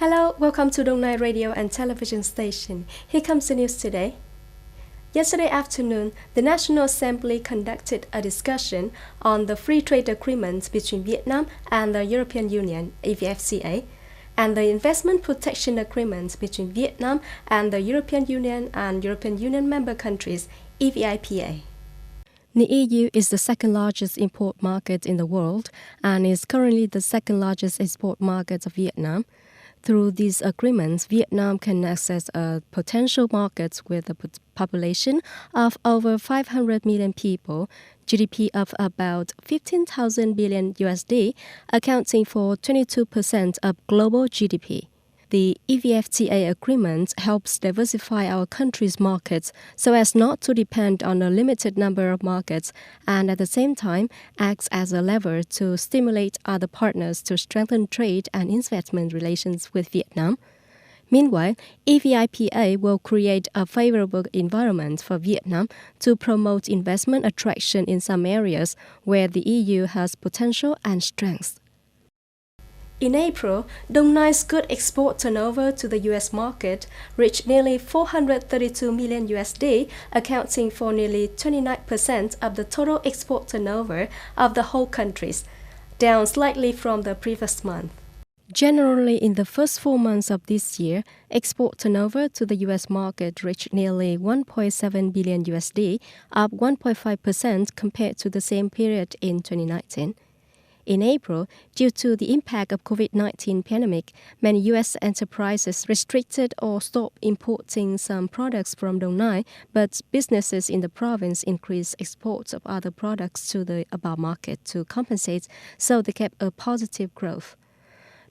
Hello, welcome to Dong Nai Radio and Television Station. Here comes the news today. Yesterday afternoon, the National Assembly conducted a discussion on the free trade agreement between Vietnam and the European Union, EVFTA, and the investment protection agreement between Vietnam and the European Union and European Union member countries, EVIPA. The EU is the second largest import market in the world and is currently the second largest export market of Vietnam. Through these agreements, Vietnam can access a potential market with a population of over 500 million people, GDP of about 15,000 billion USD, accounting for 22% of global GDP. The EVFTA agreement helps diversify our country's markets so as not to depend on a limited number of markets and at the same time acts as a lever to stimulate other partners to strengthen trade and investment relations with Vietnam. Meanwhile, EVIPA will create a favorable environment for Vietnam to promote investment attraction in some areas where the EU has potential and strengths. In April, Dong Nai's good export turnover to the U.S. market reached nearly 432 million USD, accounting for nearly 29% of the total export turnover of the whole countries, down slightly from the previous month. Generally, in the first 4 months of this year, export turnover to the U.S. market reached nearly 1.7 billion USD, up 1.5% compared to the same period in 2019. In April, due to the impact of COVID-19 pandemic, many U.S. enterprises restricted or stopped importing some products from Dong Nai, but businesses in the province increased exports of other products to the above market to compensate, so they kept a positive growth.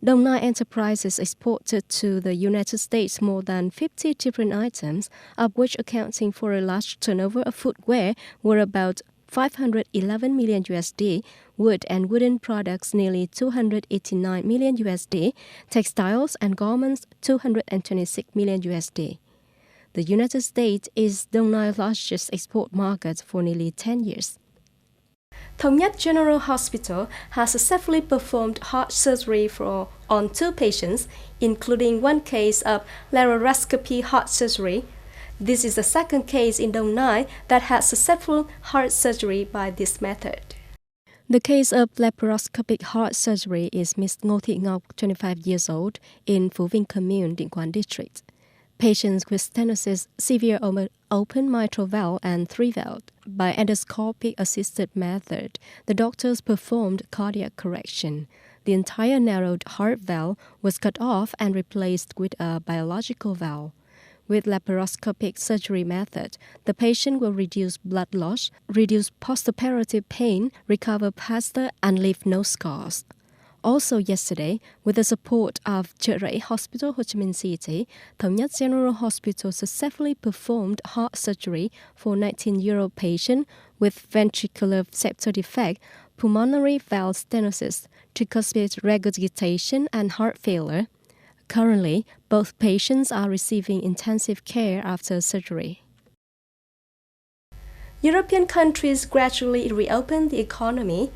Dong Nai enterprises exported to the United States more than 50 different items, of which accounting for a large turnover of footwear were about 511 million USD, wood and wooden products nearly 289 million USD, textiles and garments 226 million USD. The United States is Dong Nai's largest export market for nearly 10 years. Thống Nhất General Hospital has successfully performed heart surgery on 2 patients, including 1 case of laparoscopy heart surgery. This is the second case in Dong Nai that had successful heart surgery by this method. The case of laparoscopic heart surgery is Ms. Ngô Thị Ngọc, 25 years old, in Phú Vinh Commune, Định Quán District. Patients with stenosis, severe open mitral valve and 3-valve. By endoscopic-assisted method, the doctors performed cardiac correction. The entire narrowed heart valve was cut off and replaced with a biological valve. With laparoscopic surgery method, the patient will reduce blood loss, reduce postoperative pain, recover faster, and leave no scars. Also yesterday, with the support of Chợ Rẫy Hospital, Ho Chi Minh City, Thống Nhất General Hospital successfully performed heart surgery for 19-year-old patient with ventricular septal defect, pulmonary valve stenosis, tricuspid regurgitation, and heart failure. Currently, both patients are receiving intensive care after surgery. European countries gradually reopen the economy.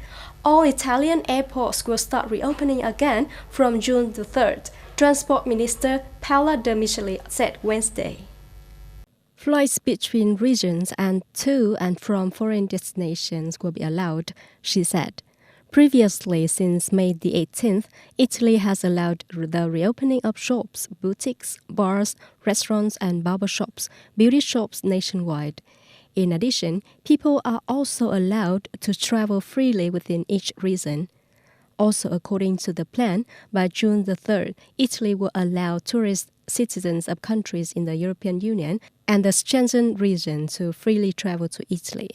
All Italian airports will start reopening again from June the 3rd, Transport Minister Paola De Micheli said Wednesday. Flights between regions and to and from foreign destinations will be allowed, she said. Previously, since May the 18th, Italy has allowed the reopening of shops, boutiques, bars, restaurants and barber shops, beauty shops nationwide. In addition, people are also allowed to travel freely within each region. Also, according to the plan, by June the 3rd, Italy will allow tourist citizens of countries in the European Union and the Schengen region to freely travel to Italy.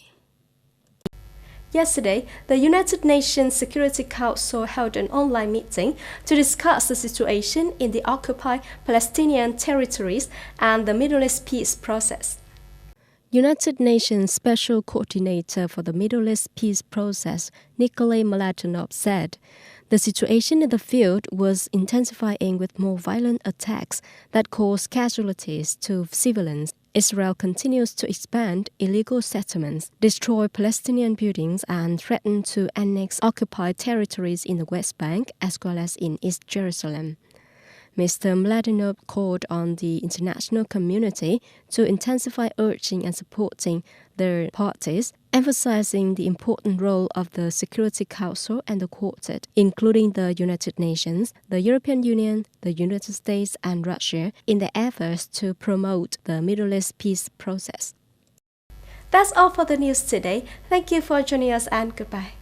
Yesterday, the United Nations Security Council held an online meeting to discuss the situation in the occupied Palestinian territories and the Middle East peace process. United Nations Special Coordinator for the Middle East Peace Process, Nikolay Mladenov, said, "The situation in the field was intensifying with more violent attacks that caused casualties to civilians. Israel continues to expand illegal settlements, destroy Palestinian buildings, and threaten to annex occupied territories in the West Bank as well as in East Jerusalem." Mr. Mladenov called on the international community to intensify urging and supporting their parties, emphasizing the important role of the Security Council and the Quartet, including the United Nations, the European Union, the United States, and Russia, in their efforts to promote the Middle East peace process. That's all for the news today. Thank you for joining us and goodbye.